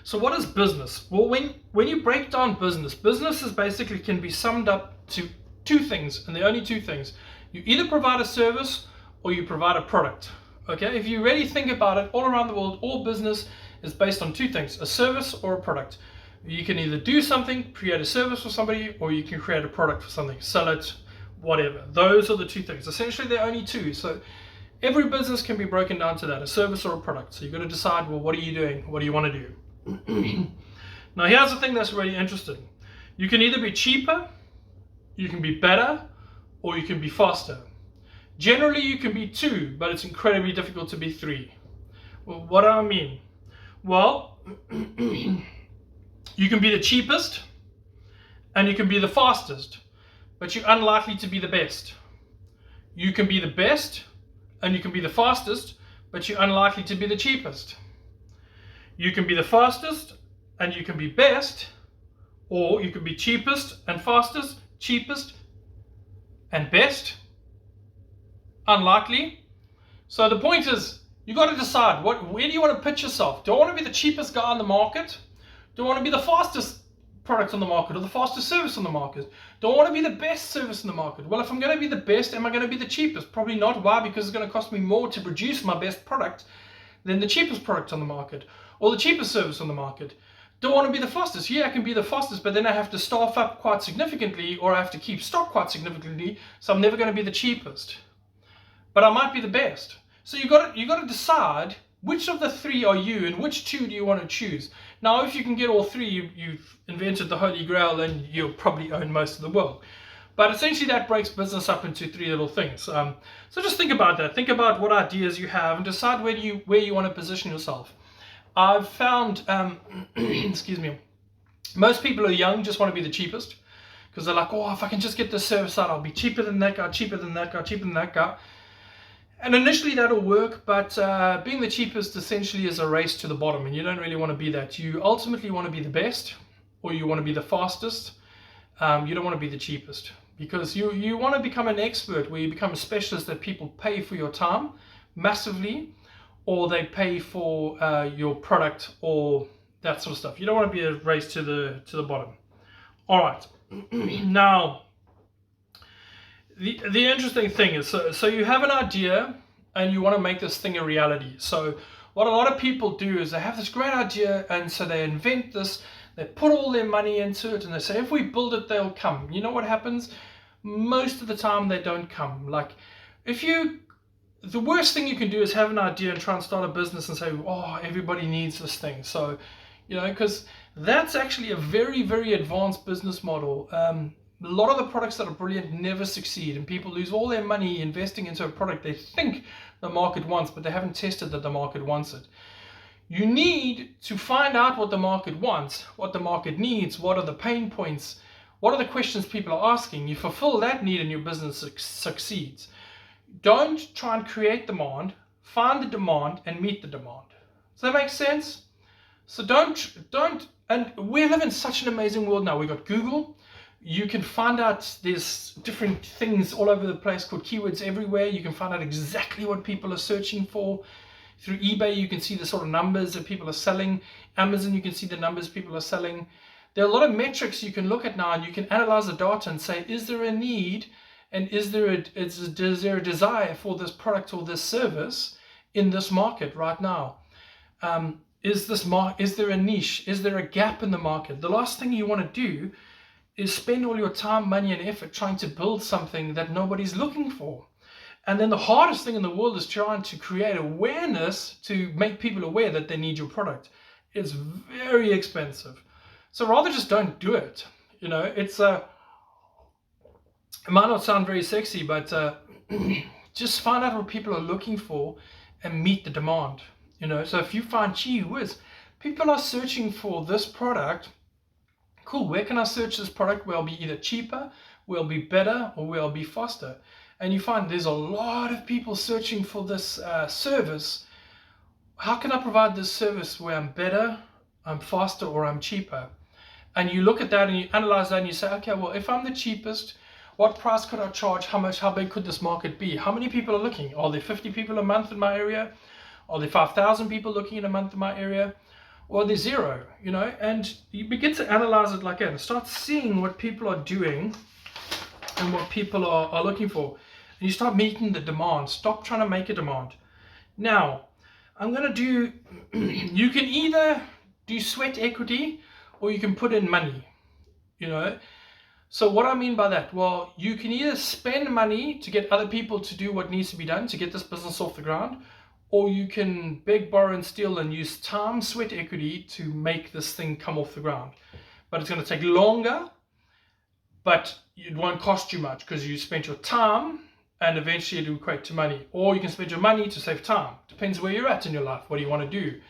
So what is business? Well, when you break down business is basically can be summed up to two things, and the only two things. You either provide a service or you provide a product. Okay, if you really think about it, all around the world, all business is based on two things: a service or a product. You can either do something, create a service for somebody, or you can create a product for something, sell it, whatever. Those are the two things. Essentially, there are only two. So every business can be broken down to that: a service or a product. So you've got to decide, well, what are you doing? What do you want to do? Now, here's the thing that's really interesting. You can either be cheaper, you can be better, or you can be faster. Generally, you can be two, but it's incredibly difficult to be three. Well, what do I mean? Well, you can be the cheapest and you can be the fastest, but you're unlikely to be the best. You can be the best and you can be the fastest, but you're unlikely to be the cheapest. You can be the fastest and you can be best, or you can be cheapest and fastest, cheapest and best. Unlikely. So the point is, you got to decide where do you want to pitch yourself? Do I want to be the cheapest guy on the market? Do I want to be the fastest product on the market or the fastest service on the market? Do I want to be the best service in the market? Well, if I'm going to be the best, am I going to be the cheapest? Probably not. Why? Because it's going to cost me more to produce my best product than the cheapest product on the market or the cheapest service on the market. Do I want to be the fastest? Yeah, I can be the fastest, but then I have to staff up quite significantly, or I have to keep stock quite significantly, so I'm never going to be the cheapest. But I might be the best. So you got to decide which of the three are you and which two do you want to choose. Now, if you can get all three, you've invented the Holy Grail and you'll probably own most of the world. But essentially that breaks business up into three little things. So just think about that. Think about what ideas you have and decide where you want to position yourself. I've found, excuse me, most people are young, just want to be the cheapest. Because they're like, oh, if I can just get this service out, I'll be cheaper than that guy, cheaper than that guy, cheaper than that guy. And initially that'll work, but being the cheapest essentially is a race to the bottom, and you don't really want to be that. You ultimately want to be the best, or you want to be the fastest. You don't want to be the cheapest, because you want to become an expert where you become a specialist that people pay for your time massively, or they pay for your product or that sort of stuff. You don't want to be a race to the bottom. All right, now. The interesting thing is, so you have an idea and you want to make this thing a reality. So what a lot of people do is they have this great idea, and so they invent this, they put all their money into it, and they say, if we build it, they'll come. You know what happens? Most of the time they don't come. Like, the worst thing you can do is have an idea and try and start a business and say, oh, everybody needs this thing. So, because that's actually a very, very advanced business model. A lot of the products that are brilliant never succeed, and people lose all their money investing into a product they think the market wants, but they haven't tested that the market wants it. You need to find out what the market wants, what the market needs, what are the pain points, what are the questions people are asking. You fulfill that need and your business succeeds. Don't try and create demand, find the demand and meet the demand. Does that make sense? So don't, and we live in such an amazing world now. We've got Google. You can find out there's different things all over the place called keywords everywhere. You can find out exactly what people are searching for. Through eBay, you can see the sort of numbers that people are selling. Amazon, you can see the numbers people are selling. There are a lot of metrics you can look at now, and you can analyze the data and say, is there a need and is there a desire for this product or this service in this market right now? Is there a niche? Is there a gap in the market? The last thing you want to do is spend all your time, money, and effort trying to build something that nobody's looking for. And then the hardest thing in the world is trying to create awareness to make people aware that they need your product. It's very expensive. So rather just don't do it. It might not sound very sexy, but just find out what people are looking for and meet the demand. So if you find, gee whiz, people are searching for this product, cool, where can I search this product where I'll be either cheaper, where I'll be better, or where I'll be faster? And you find there's a lot of people searching for this service. How can I provide this service where I'm better, I'm faster, or I'm cheaper? And you look at that and you analyze that and you say, okay, well, if I'm the cheapest, what price could I charge? How big could this market be? How many people are looking? Are there 50 people a month in my area? Are there 5,000 people looking in a month in my area? or there's zero, and you begin to analyze it like that and start seeing what people are doing and what people are looking for. And you start meeting the demand. Stop trying to make a demand. Now, I'm going to do, you can either do sweat equity or you can put in money, So what I mean by that, well, you can either spend money to get other people to do what needs to be done to get this business off the ground, or you can beg, borrow, and steal and use time, sweat equity to make this thing come off the ground. But it's going to take longer, but it won't cost you much because you spent your time and eventually it'll equate to money. Or you can spend your money to save time. Depends where you're at in your life. What do you want to do?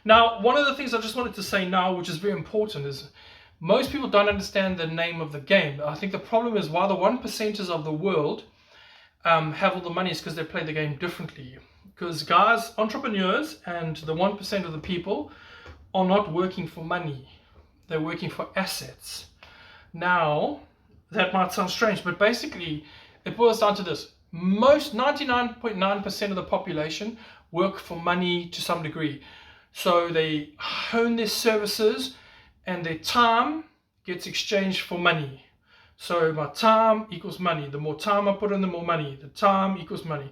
Now, one of the things I just wanted to say now, which is very important, is most people don't understand the name of the game. I think the problem is why the 1%ers of the world have all the money is because they play the game differently. Because guys, entrepreneurs and the 1% of the people are not working for money. They're working for assets. Now, that might sound strange, but basically it boils down to this. Most 99.9% of the population work for money to some degree. So they hone their services and their time gets exchanged for money. So my time equals money. The more time I put in, the more money. The time equals money.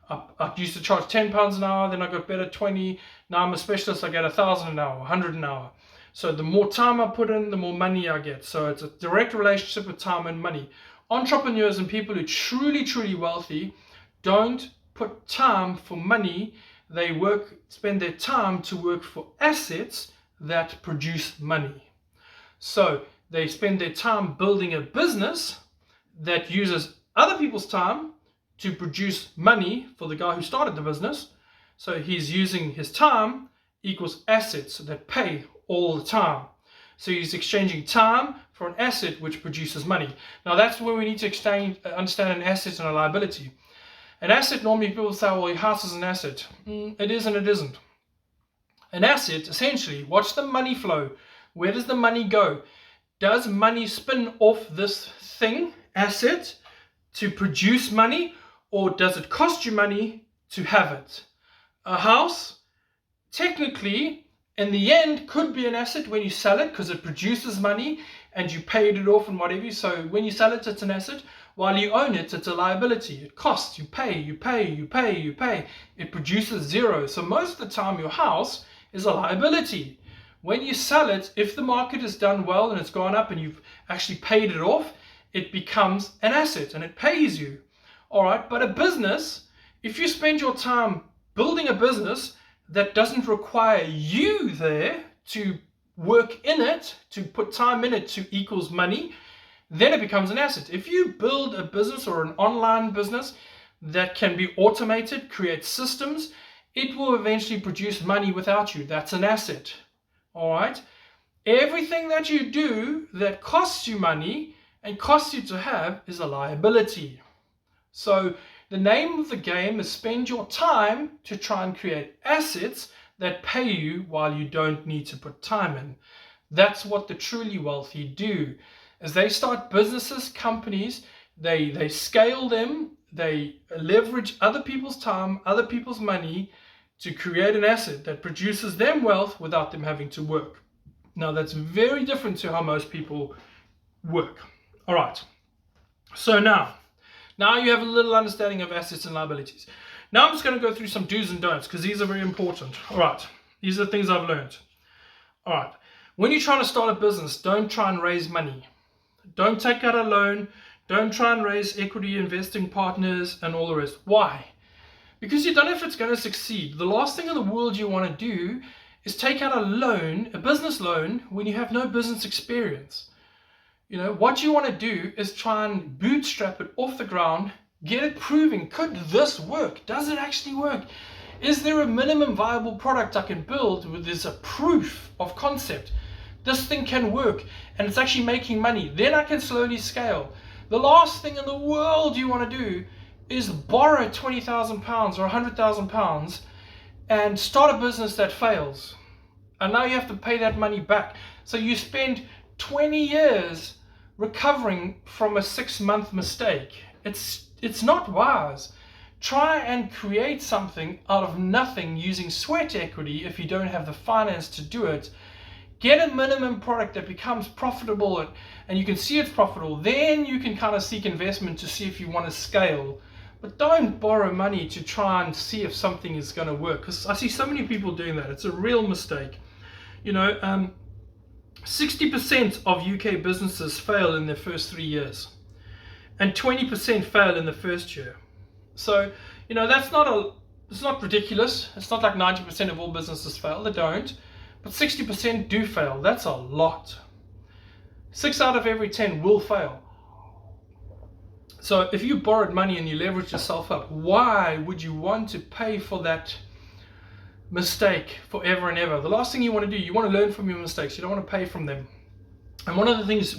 I used to charge £10 an hour, then I got better 20. Now I'm a specialist, I get 1,000 an hour, 100 an hour. So the more time I put in, the more money I get. So it's a direct relationship with time and money. Entrepreneurs and people who are truly, truly wealthy don't put time for money. They spend their time to work for assets that produce money. So they spend their time building a business that uses other people's time to produce money for the guy who started the business. So he's using his time equals assets that pay all the time. So he's exchanging time for an asset which produces money. Now that's where we need to understand an asset and a liability. An asset, normally people say, well, your house is an asset. It is and it isn't. An asset, essentially, watch the money flow. Where does the money go? Does money spin off this thing, asset, to produce money, or does it cost you money to have it? A house, technically, in the end, could be an asset when you sell it because it produces money and you paid it off and whatever. So when you sell it, it's an asset. While you own it, it's a liability. It costs. You pay. It produces zero. So most of the time, your house is a liability. When you sell it, if the market has done well and it's gone up and you've actually paid it off, it becomes an asset and it pays you. All right, but a business, if you spend your time building a business that doesn't require you there to work in it, to put time in it to equals money, then it becomes an asset. If you build a business or an online business that can be automated, create systems, it will eventually produce money without you. That's an asset. All right. Everything that you do that costs you money and costs you to have is a liability. So the name of the game is spend your time to try and create assets that pay you while you don't need to put time in. That's what the truly wealthy do. As they start businesses, companies, they scale them, they leverage other people's time, other people's money to create an asset that produces them wealth without them having to work. Now that's very different to how most people work. All right. So now you have a little understanding of assets and liabilities. Now I'm just going to go through some do's and don'ts because these are very important. All right. These are the things I've learned. All right. When you're trying to start a business, don't try and raise money. Don't take out a loan. Don't try and raise equity investing partners and all the rest. Why? Because you don't know if it's going to succeed. The last thing in the world you want to do is take out a loan, a business loan, when you have no business experience. What you want to do is try and bootstrap it off the ground, get it proving, could this work? Does it actually work? Is there a minimum viable product I can build with this a proof of concept? This thing can work and it's actually making money. Then I can slowly scale. The last thing in the world you want to do is borrow £20,000 or £100,000 and start a business that fails. And now you have to pay that money back. So you spend 20 years recovering from a 6-month mistake. It's not wise. try and create something out of nothing using sweat equity if you don't have the finance to do it. Get a minimum product that becomes profitable and you can see it's profitable. Then you can kind of seek investment to see if you want to scale. But don't borrow money to try and see if something is going to work, because I see so many people doing that. It's a real mistake. 60% of UK businesses fail in their first 3 years, and 20% fail in the first year. So, it's not ridiculous. It's not like 90% of all businesses fail. They don't. But 60% do fail. That's a lot. 6 out of every 10 will fail. So if you borrowed money and you leverage yourself up, why would you want to pay for that mistake forever and ever? The last thing you want to do, you want to learn from your mistakes. You don't want to pay from them. And one of the things